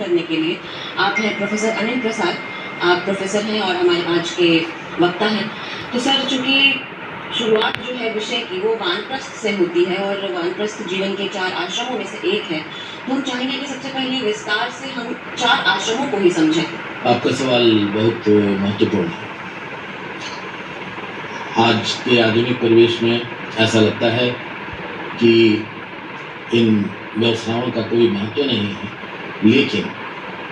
करने के लिए आप हैं प्रोफेसर अनिल प्रसाद। आप प्रोफेसर हैं और हमारे आज के वक्ता हैं। तो सर, चूंकि शुरुआत जो है विषय की वो वानप्रस्थ से होती है और वानप्रस्थ जीवन के 4 आश्रमों में से एक है, तो हम चाहेंगे कि सबसे पहले विस्तार से हम 4 आश्रमों को ही समझें। आपका सवाल बहुत महत्वपूर्ण है। आज के आधुनिक परिवेश में ऐसा लगता है कि इन व्यवसायों का कोई महत्व नहीं है, लेकिन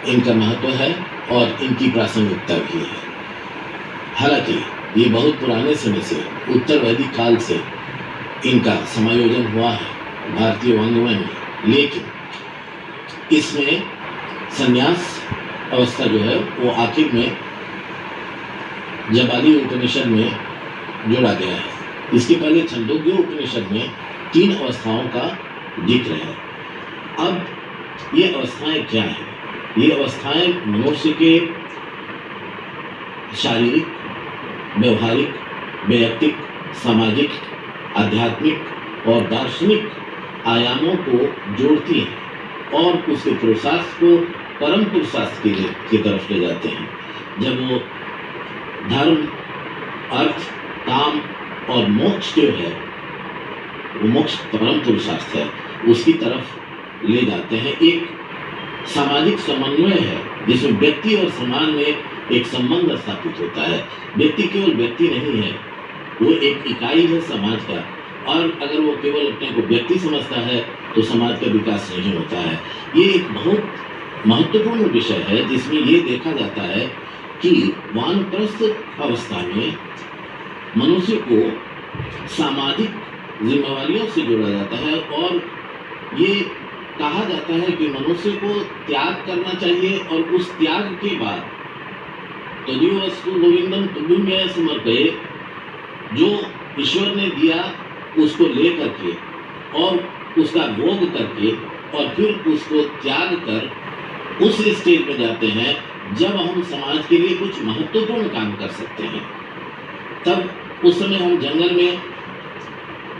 इनका महत्व है और इनकी प्रासंगिकता भी है। हालांकि ये बहुत पुराने समय से, उत्तर वैदिक काल से इनका समायोजन हुआ है भारतीय वाङ्मय में, लेकिन इसमें संन्यास अवस्था जो है वो आखिर में जबाली उपनिषद में जोड़ा गया है। इसके पहले छंदोग्य उपनिषद में 3 अवस्थाओं का जिक्र है। अब ये अवस्थाएं क्या हैं? ये अवस्थाएं मनुष्य के शारीरिक, व्यवहारिक, वैयक्तिक, सामाजिक, आध्यात्मिक और दार्शनिक आयामों को जोड़ती हैं और उसके पुरुषार्थ को परम पुरुषार्थ की तरफ ले जाते हैं। जब वो धर्म, अर्थ, काम और मोक्ष जो है, वो मोक्ष परम पुरुषार्थ है, उसकी तरफ ले जाते हैं। एक सामाजिक समन्वय है जिसमें व्यक्ति और समाज में एक संबंध स्थापित होता है। व्यक्ति केवल व्यक्ति नहीं है, वो एक इकाई है समाज का, और अगर वो केवल अपने को व्यक्ति समझता है तो समाज का विकास नहीं होता है। ये एक बहुत महत्वपूर्ण विषय है जिसमें ये देखा जाता है कि वानप्रस्थ अवस्था में मनुष्य को सामाजिक जिम्मेवारियों से जोड़ा जाता है और ये कहा जाता है कि मनुष्य को त्याग करना चाहिए और उस त्याग के बाद तदीय वस्तु गोविंदम तुभ्यमेव समर्पये, जो ईश्वर ने दिया उसको ले करके और उसका भोग करके और फिर उसको त्याग कर उस स्टेज में जाते हैं जब हम समाज के लिए कुछ महत्वपूर्ण काम कर सकते हैं। तब उस समय हम जंगल में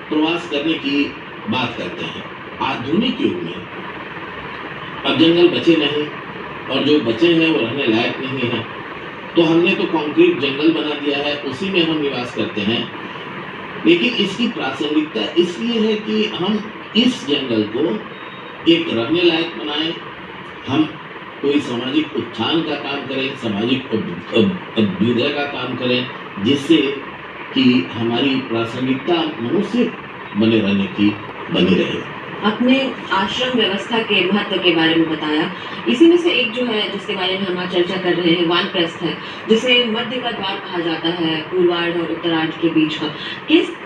प्रवास करने की बात करते हैं। आधुनिक युग में अब जंगल बचे नहीं और जो बचे हैं वो रहने लायक नहीं है, तो हमने तो कंक्रीट जंगल बना दिया है, उसी में हम निवास करते हैं। लेकिन इसकी प्रासंगिकता इसलिए है कि हम इस जंगल को एक रहने लायक बनाएं, हम कोई सामाजिक उत्थान का काम करें, सामाजिक अभ्युदय का काम करें, जिससे कि हमारी प्रासंगिकता मनुष्य बने रहने की बनी रहे। आपने आश्रम व्यवस्था के महत्व के बारे में बताया। इसी में से एक जो है जिसके बारे में हम आज चर्चा कर रहे हैं वानप्रस्थ है, जिसे मध्य का द्वार कहा जाता है, पूर्वार्ध और उत्तरार्ध के बीच का।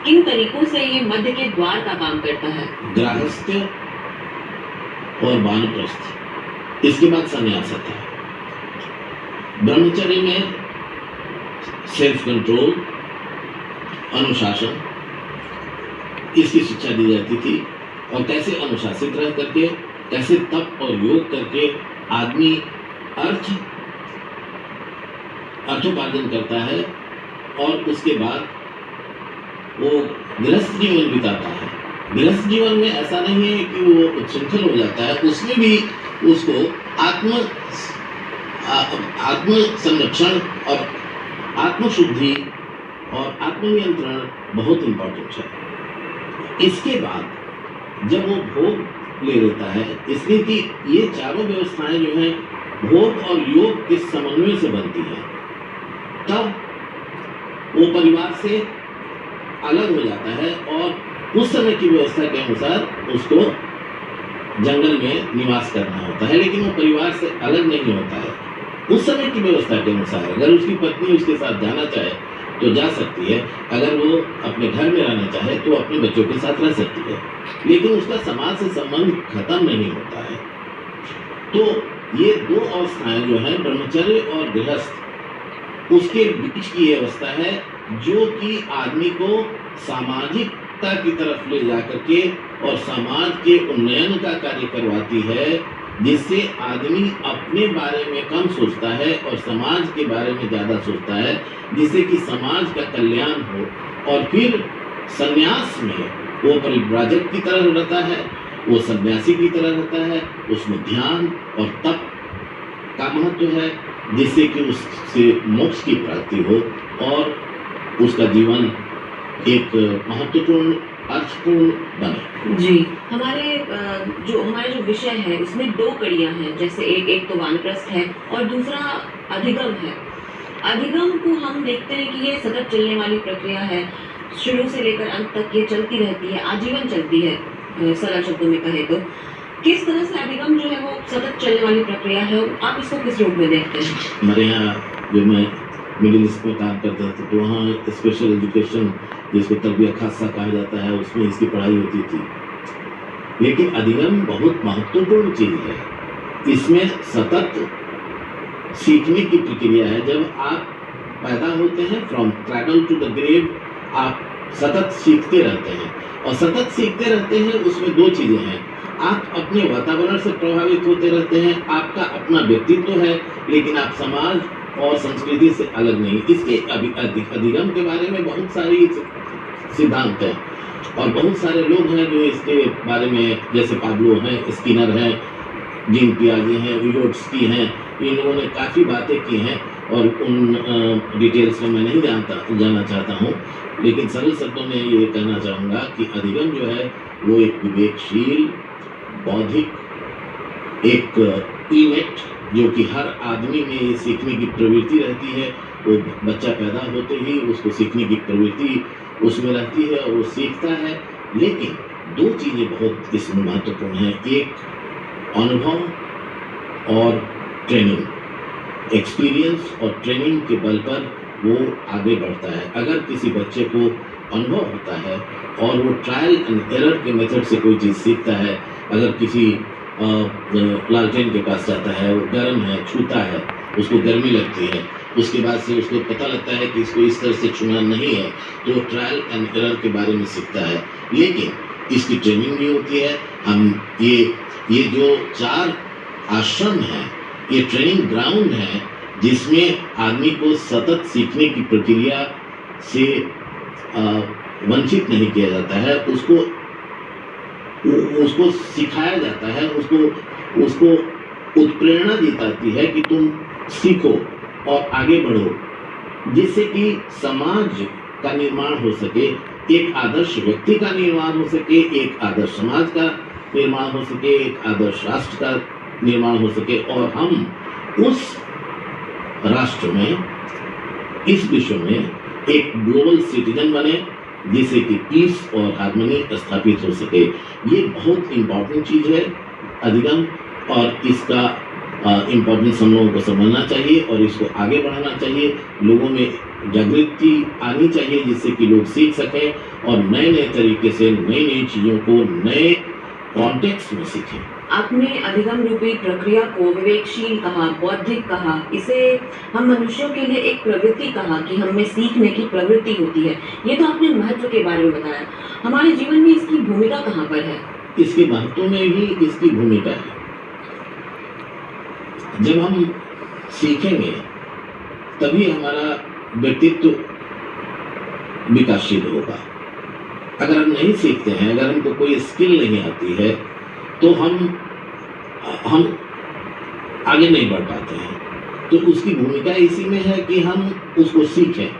किन तरीकों से ये मध्य के द्वार का काम करता है? गृहस्थ्य और वानप्रस्थ, इसके बाद संन्यास आता है। ब्रह्मचर्य में सेल्फ कंट्रोल, अनुशासन, इसकी शिक्षा दी जाती थी और कैसे अनुशासित रह करके, कैसे तप और योग करके आदमी अर्थोपार्जन करता है और उसके बाद वो गृहस्थ जीवन बिताता है। गृहस्थ जीवन में ऐसा नहीं है कि वो उच्छृंखल हो जाता है, उसमें भी उसको आत्म संरक्षण और आत्मशुद्धि और आत्मनियंत्रण बहुत इम्पोर्टेंट है। इसके बाद जब वो भोग ले लेता है, इसलिए कि ये चारों व्यवस्थाएं जो हैं भोग और योग के समन्वय से बनती हैं, तब वो परिवार से अलग हो जाता है और उस समय की व्यवस्था के अनुसार उसको जंगल में निवास करना होता है। लेकिन वो परिवार से अलग नहीं होता है। उस समय की व्यवस्था के अनुसार अगर उसकी पत्नी उसके साथ जाना चाहे तो जा सकती है, अगर वो अपने घर में रहना चाहे तो अपने बच्चों के साथ रह सकती है, लेकिन उसका समाज से संबंध खत्म नहीं होता है। तो ये 2 अवस्थाएं जो हैं, ब्रह्मचर्य और गृहस्थ, उसके बीच की अवस्था है जो कि आदमी को सामाजिकता की तरफ ले जा करके और समाज के उन्नयन का कार्य करवाती है, जिससे आदमी अपने बारे में कम सोचता है और समाज के बारे में ज़्यादा सोचता है, जिससे कि समाज का कल्याण हो। और फिर संन्यास में वो परिव्राजक की तरह रहता है, वो सन्यासी की तरह रहता है, उसमें ध्यान और तप क्या महत्व है जिससे कि उससे मोक्ष की प्राप्ति हो और उसका जीवन एक महत्वपूर्ण अर्थपूर्ण बने। जी, हमारे जो विषय है उसमें 2 कड़ियाँ हैं, जैसे एक तो वानप्रस्थ है और दूसरा अधिगम है। अधिगम को हम देखते हैं कि ये सतत चलने वाली प्रक्रिया है, शुरू से लेकर अंत तक ये चलती रहती है, आजीवन चलती है, सरल शब्दों में कहें तो। किस तरह से अधिगम जो है वो सतत चलने वाली प्रक्रिया है, आप इसको किस रूप में देखते हैं? हमारे यहाँ जो मैं मिडिल ईस्ट में काम करता था तो वहाँ स्पेशल एजुकेशन जिसको तरबिया खासा कहा जाता है उसमें इसकी पढ़ाई होती थी, लेकिन अधिगम बहुत महत्वपूर्ण चीज़ है। इसमें सतत सीखने की प्रक्रिया है। जब आप पैदा होते हैं from cradle to the grave आप सतत सीखते रहते हैं और सतत सीखते रहते हैं। उसमें 2 चीज़ें हैं, आप अपने वातावरण से प्रभावित होते रहते हैं, आपका अपना व्यक्तित्व है लेकिन आप समाज और संस्कृति से अलग नहीं। इसके अधिगम के बारे में बहुत सारी सिद्धांत हैं और बहुत सारे लोग हैं जो इसके बारे में, जैसे पाब्लो हैं, स्किनर हैं, जीन पियाजे हैं, विगोट्स्की हैं, इन लोगों ने काफ़ी बातें की हैं और उन डिटेल्स में मैं नहीं जानना चाहता हूँ, लेकिन सरल शब्दों में ये कहना चाहूँगा कि अधिगम जो है वो एक विवेकशील बौद्धिक एक इनेक्ट जो कि हर आदमी में ये सीखने की प्रवृत्ति रहती है। वो बच्चा पैदा होते ही उसको सीखने की प्रवृत्ति उसमें रहती है और वो सीखता है, लेकिन 2 चीज़ें बहुत इसमें महत्वपूर्ण हैं, एक अनुभव और ट्रेनिंग। एक्सपीरियंस और ट्रेनिंग के बल पर वो आगे बढ़ता है। अगर किसी बच्चे को अनुभव होता है और वो ट्रायल एंड एरर के मेथड से कोई चीज़ सीखता है, अगर किसी लालटेन के पास जाता है, वो गर्म है, छूता है, उसको गर्मी लगती है, उसके बाद से उसको पता लगता है कि इसको इस तरह से छूना नहीं है, तो वो ट्रायल एंड एरर के बारे में सीखता है। लेकिन इसकी ट्रेनिंग भी होती है। हम ये जो 4 आश्रम हैं ये ट्रेनिंग ग्राउंड है जिसमें आदमी को सतत सीखने की प्रक्रिया से वंचित नहीं किया जाता है, उसको सिखाया जाता है, उसको उत्प्रेरणा दी जाती है कि तुम सीखो और आगे बढ़ो, जिससे कि समाज का निर्माण हो सके, एक आदर्श व्यक्ति का निर्माण हो सके, एक आदर्श समाज का निर्माण हो सके, एक आदर्श राष्ट्र का निर्माण हो सके और हम उस राष्ट्र में, इस विश्व में एक ग्लोबल सिटीजन बने जिससे कि पीस और हार्मनी स्थापित हो सके। ये बहुत इम्पॉर्टेंट चीज़ है अधिगम, और इसका इम्पोर्टेंस हम लोगों को समझना चाहिए और इसको आगे बढ़ाना चाहिए। लोगों में जागृति आनी चाहिए जिससे कि लोग सीख सकें और नए नए तरीके से नई नई चीज़ों को नए कॉन्टेक्स्ट में सीखें। आपने अधिगम रूपी प्रक्रिया को विवेकशील कहा, बौद्धिक कहा, इसे हम मनुष्यों के लिए एक प्रवृत्ति कहा कि हम में सीखने की प्रवृत्ति होती है। ये तो आपने महत्व के बारे में बताया, हमारे जीवन में इसकी भूमिका कहाँ पर है? इसके महत्व में ही इसकी भूमिका है। जब हम सीखेंगे तभी हमारा व्यक्तित्व विकासशील होगा। अगर हम नहीं सीखते हैं, अगर हमको कोई स्किल नहीं आती है तो हम आगे नहीं बढ़ पाते हैं। तो उसकी भूमिका इसी में है कि हम उसको सीखें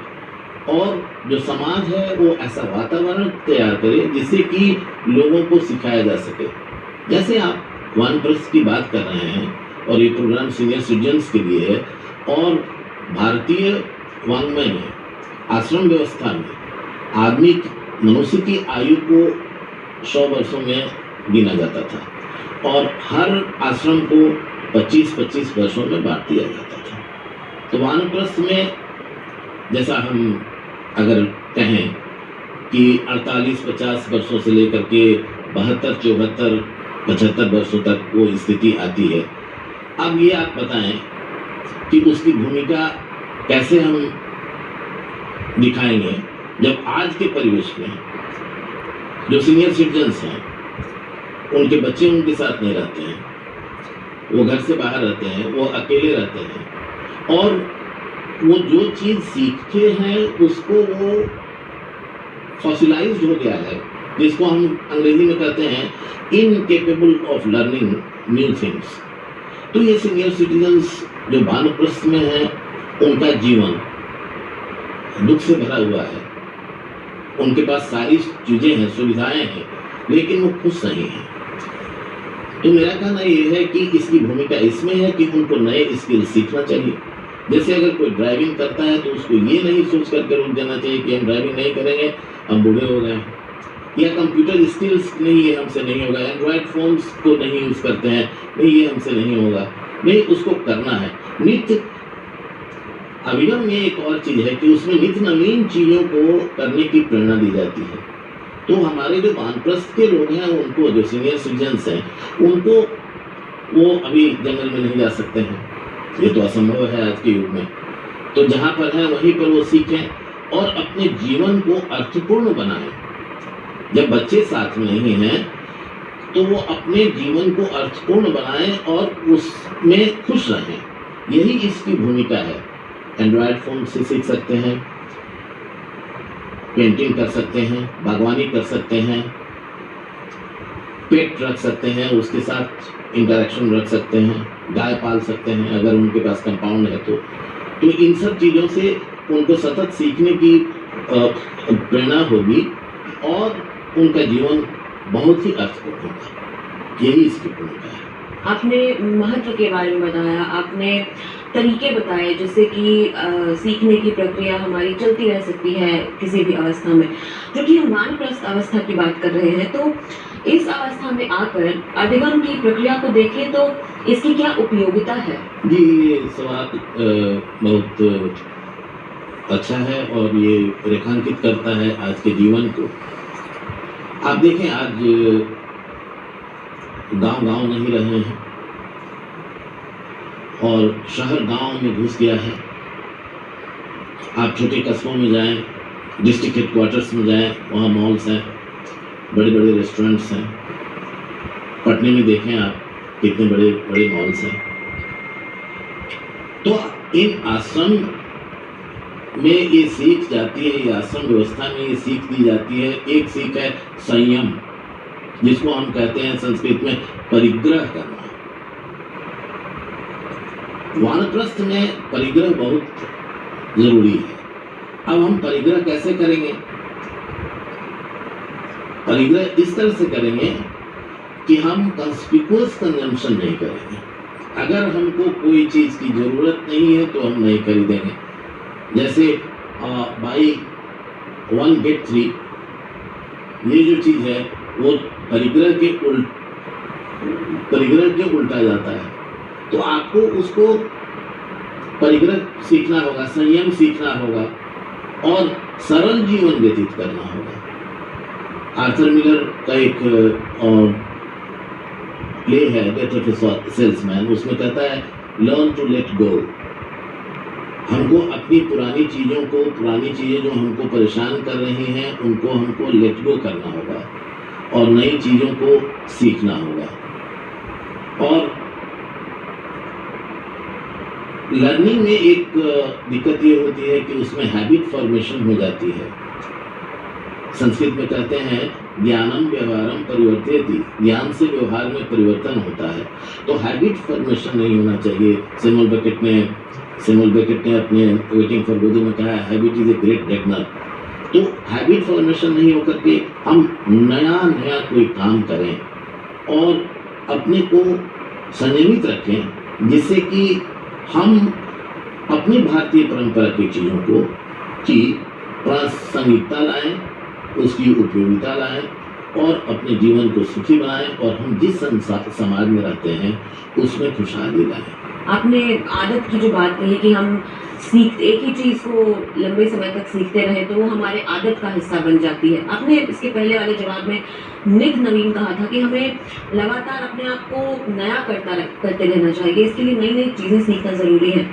और जो समाज है वो ऐसा वातावरण तैयार करे जिससे कि लोगों को सिखाया जा सके। जैसे आप वानप्रस्थ की बात कर रहे हैं और ये प्रोग्राम सीनियर सिटीजन्स के लिए है, और भारतीय वाङ्मय में आश्रम व्यवस्था में आदमी मनुष्य की आयु को 100 वर्षों में गिना जाता था और हर आश्रम को 25-25 वर्षों में बांट दिया जाता था। तो वानप्रस्थ में जैसा हम अगर कहें कि 48-50 वर्षों से लेकर के 72-74-75 वर्षों तक वो स्थिति आती है। अब ये आप बताएं कि उसकी भूमिका कैसे हम दिखाएंगे जब आज के परिवेश में जो सीनियर सिटीजन्स हैं उनके बच्चे उनके साथ नहीं रहते हैं, वो घर से बाहर रहते हैं, वो अकेले रहते हैं और वो जो चीज़ सीखते हैं उसको वो फॉसिलाइज्ड हो गया है, जिसको हम अंग्रेजी में कहते हैं incapable of learning new things. तो ये सीनियर सिटीजन्स जो वानप्रस्थ में हैं, उनका जीवन दुख से भरा हुआ है। उनके पास सारी चीजें हैं, सुविधाएं हैं, लेकिन वो खुश नहीं हैं। तो मेरा कहना ये है कि इसकी भूमिका इसमें है कि उनको नए स्किल सीखना चाहिए। जैसे अगर कोई ड्राइविंग करता है तो उसको ये नहीं सोच करके रुक जाना चाहिए कि हम ड्राइविंग नहीं करेंगे, हम बूढ़े हो गए, या कंप्यूटर स्किल्स नहीं, ये हमसे नहीं होगा, एंड्रॉयड फोन्स को नहीं यूज करते हैं, नहीं ये हमसे नहीं होगा, नहीं उसको करना है। नित्य अभिनव में एक और चीज है कि उसमें नित्य नवीन चीजों को करने की प्रेरणा दी जाती है। तो हमारे जो वानप्रस्थ के लोग हैं, उनको जो सीनियर सिटीजन्स हैं, उनको वो अभी जंगल में नहीं जा सकते हैं, ये तो असंभव है आज के युग में। तो जहाँ पर है वहीं पर वो सीखें और अपने जीवन को अर्थपूर्ण बनाएं। जब बच्चे साथ में नहीं हैं तो वो अपने जीवन को अर्थपूर्ण बनाएं और उसमें खुश रहें, यही इसकी भूमिका है। एंड्रॉयड फोन से सीख सकते हैं, पेंटिंग कर सकते हैं, बागवानी कर सकते हैं, पेट रख सकते हैं, उसके साथ इंटरेक्शन रख सकते हैं, गाय पाल सकते हैं अगर उनके पास कंपाउंड है तो इन सब चीज़ों से उनको सतत सीखने की प्रेरणा होगी और उनका जीवन बहुत ही अर्थपूर्ण होगा, यही इसकी भूमिका है। आपने महत्व के बारे में बताया, आपने तरीके बताए जिससे कि सीखने की प्रक्रिया हमारी चलती रह सकती है किसी भी अवस्था में। जो कि हम वानप्रस्थ अवस्था की बात कर रहे हैं, तो इस अवस्था में आकर अधिगम की प्रक्रिया को देखें तो इसकी क्या उपयोगिता है? जी, ये सवाल बहुत अच्छा है और ये रेखांकित करता है आज के जीवन को। आप देखें, आज गांव नहीं रहे हैं और शहर गांव में घुस गया है। आप छोटे कस्बों में जाएं, डिस्ट्रिक्ट हेडक्वार्टर्स में जाएं, वहाँ मॉल्स हैं, बड़े बड़े रेस्टोरेंट्स हैं। पटने में देखें आप, कितने बड़े बड़े मॉल्स हैं। तो इन आश्रम में ये सीख जाती है, ये आश्रम व्यवस्था में ये सीख दी जाती है। एक सीख है संयम, जिसको हम कहते हैं संस्कृत में परिग्रह करना। वानप्रस्थ में परिग्रह बहुत जरूरी है। अब हम परिग्रह कैसे करेंगे? परिग्रह इस तरह से करेंगे कि हम कंस्पिकुअस कंजम्पशन नहीं करेंगे। अगर हमको कोई चीज की जरूरत नहीं है तो हम नहीं खरीदेंगे। जैसे बाई 1 get 3, ये जो चीज है वो परिग्रह के उल्टा जाता है। तो आपको उसको परिग्रह सीखना होगा, संयम सीखना होगा और सरल जीवन व्यतीत करना होगा। आर्थर मिलर का एक प्ले है डेथ ऑफ ए सेल्समैन, उसमें कहता है लर्न टू लेट गो। हमको अपनी पुरानी चीज़ों को, पुरानी चीज़ें जो हमको परेशान कर रही हैं, उनको हमको लेट गो करना होगा और नई चीज़ों को सीखना होगा। और लर्निंग में एक दिक्कत ये होती है कि उसमें हैबिट फॉर्मेशन हो जाती है। संस्कृत में कहते हैं ज्ञानम व्यवहारम परिवर्तयति, ज्ञान से व्यवहार में परिवर्तन होता है। तो हैबिट फॉर्मेशन नहीं होना चाहिए। सैमुअल बेकेट ने अपने वेटिंग फॉर गोदो में कहा है हैबिट इज ए ग्रेट डेगनर। तो हैबिट फॉर्मेशन नहीं होकर के हम नया कोई काम करें और अपने को संयमित रखें, जिससे कि हम अपनी भारतीय परंपरा की चीज़ों को की प्रासंगिकता लाएं, उसकी उपयोगिता लाएं और अपने जीवन को सुखी बनाएं और हम जिस समाज में रहते हैं उसमें खुशहाली लाएं। आपने आदत की जो बात कही कि हम एक ही चीज़ को लंबे समय तक सीखते रहे तो वो हमारे आदत का हिस्सा बन जाती है। आपने इसके पहले वाले जवाब में नित्य नवीन कहा था कि हमें लगातार अपने आप को नया करते रहना चाहिए, इसके लिए नई चीज़ें सीखना ज़रूरी है।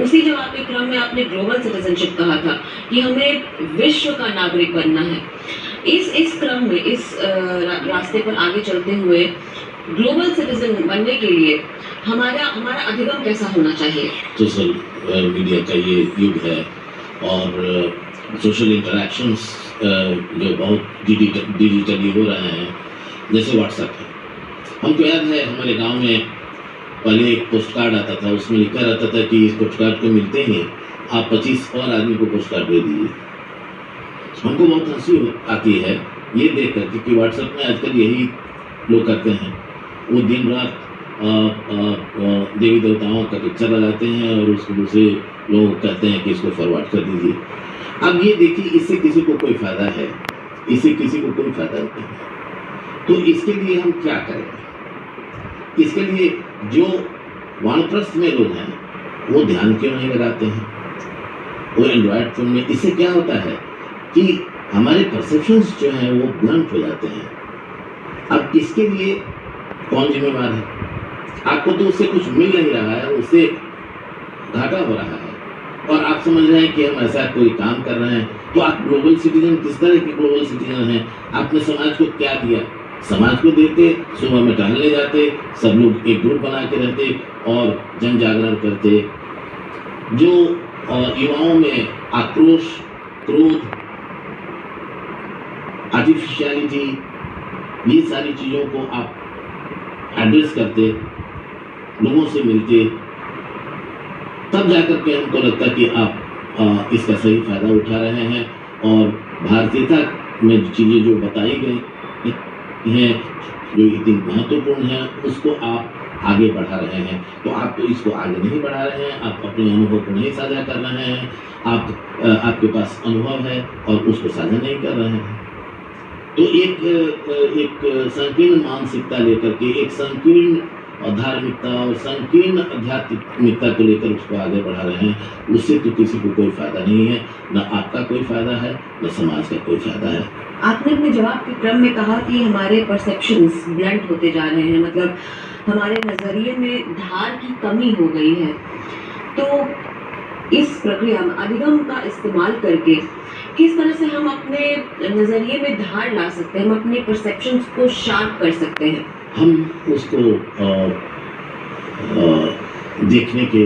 उसी जवाब के क्रम में आपने ग्लोबल सिटीजनशिप कहा था कि हमें विश्व का नागरिक बनना है। इस क्रम में, इस रास्ते पर आगे चलते हुए ग्लोबल सिटीजन बनने के लिए हमारा अधिगम कैसा होना चाहिए? सोशल मीडिया का ये युग है और सोशल इंटरैक्शंस जो बहुत डिजिटली हो रहे हैं, जैसे व्हाट्सएप है। हमको याद है हमारे गांव में पहले एक पोस्ट कार्ड आता था, उसमें लिखा रहता था कि इस पोस्ट कार्ड को मिलते ही आप 25 और आदमी को पोस्ट कार्ड दे दीजिए। हमको बहुत हंसी आती है ये देख कर कि व्हाट्सएप में आजकल यही लोग करते हैं। वो दिन रात देवी देवताओं का पिक्चर लगाते हैं और उसको दूसरे लोग कहते हैं कि इसको फॉरवर्ड कर दीजिए। अब ये देखिए, इससे किसी को कोई फायदा है? इससे किसी को कोई फायदा नहीं है। तो इसके लिए हम क्या करें? इसके लिए जो वानप्रस्थ में लोग हैं वो ध्यान क्यों नहीं लगाते हैं? वो एंड्रॉयड फोन में, इससे क्या होता है कि हमारे परसेप्शंस जो हैं वो ब्लंट हो जाते हैं। अब इसके लिए कौन जिम्मेवार है? आपको तो उससे कुछ मिल नहीं रहा है, उससे घाटा हो रहा है और आप समझ रहे हैं कि हम ऐसा कोई काम कर रहे हैं। तो आप ग्लोबल सिटीजन, किस तरह के ग्लोबल सिटीजन हैं? आपने समाज को क्या दिया? समाज को देते, सुबह में टहलने जाते, सब लोग एक ग्रुप बना के रहते और जन जागरण करते। जो युवाओं में आक्रोश, क्रोध, आर्टिफिशियलिटी, ये सारी चीज़ों को आप एड्रेस करते, लोगों से मिलते, तब जाकर के हमको लगता कि आप इसका सही फायदा उठा रहे हैं और भारतीयता में चीज़ें जो बताई गई हैं, जो इतनी महत्वपूर्ण है, उसको आप आगे बढ़ा रहे हैं। तो आप तो इसको आगे नहीं बढ़ा रहे हैं, आप अपने अनुभव को नहीं साझा कर रहे हैं। आपके पास अनुभव है और उसको साझा नहीं कर रहे हैं। तो एक संकीर्ण मानसिकता लेकर के, एक संकीर्ण धार्मिकता और संकीर्ण आध्यात्मिकता को लेकर उसको आगे बढ़ा रहे हैं। उससे तो किसी को कोई फायदा नहीं है, न आपका कोई फायदा है, न समाज का कोई फायदा है। आपने अपने जवाब के क्रम में कहा कि हमारे परसेप्शंस ब्लंट होते जा रहे हैं, मतलब हमारे नज़रिए में धार की कमी हो गई है। तो इस प्रक्रिया में अधिगम का इस्तेमाल करके किस तरह से हम अपने नज़रिए में धार ला सकते हैं, हम अपने परसेप्शंस को शार्प कर सकते हैं? हम उसको देखने के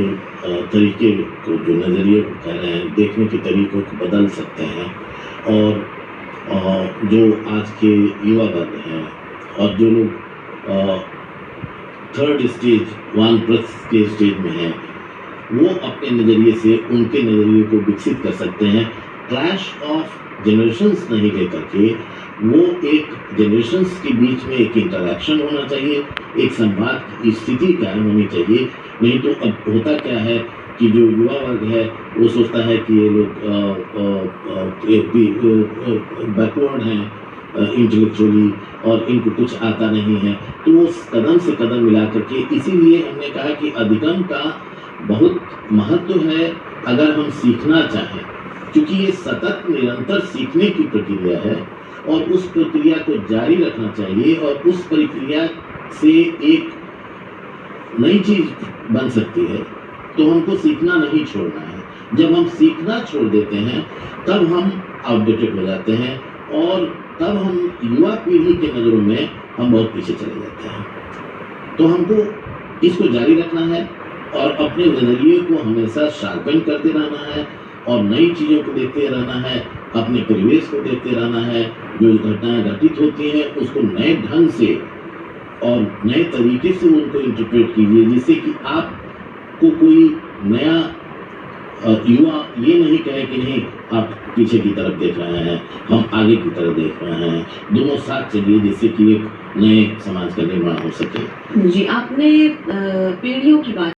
तरीके को, जो नज़रिए को कह रहे हैं, देखने के तरीकों को बदल सकते हैं। और जो आज के युवा वर्ग हैं और जो लोग थर्ड स्टेज, वानप्रस्थ के स्टेज में हैं, वो अपने नज़रिए से उनके नज़रिए को विकसित कर सकते हैं। क्लैश ऑफ जनरेशन्स नहीं लेकर के, वो एक जनरेशन्स के बीच में एक इंटरेक्शन होना चाहिए, एक संवाद की स्थिति कायम होनी चाहिए। नहीं तो अब होता क्या है कि जो युवा वर्ग है वो सोचता है कि ये लोग बैकवर्ड हैं इंटेलेक्चुअली और इनको कुछ आता नहीं है, तो वो कदम से कदम मिला करके, इसीलिए हमने कहा कि अधिगम का बहुत महत्व है अगर हम सीखना चाहें, क्योंकि ये सतत निरंतर सीखने की प्रक्रिया है और उस प्रक्रिया को जारी रखना चाहिए और उस प्रक्रिया से एक नई चीज़ बन सकती है। तो हमको सीखना नहीं छोड़ना है। जब हम सीखना छोड़ देते हैं तब हम आउटडेटेड हो जाते हैं और तब हम युवा पीढ़ी के नज़रों में हम बहुत पीछे चले जाते हैं। तो हमको इसको जारी रखना है और अपने नज़रिए को हमेशा शार्पन करते रहना है और नई चीज़ों को देखते रहना है, अपने परिवेश को देखते रहना है। जो घटनाएं घटित होती हैं उसको नए ढंग से और नए तरीके से उनको इंटरप्रेट कीजिए, जिससे कि आपको कोई नया युवा ये नहीं कहे कि नहीं आप पीछे की तरफ देख रहे हैं, हम आगे की तरफ देख रहे हैं। दोनों साथ चलिए जिससे कि एक नए समाज का निर्माण हो सके। जी, आपने पीढ़ियों की बात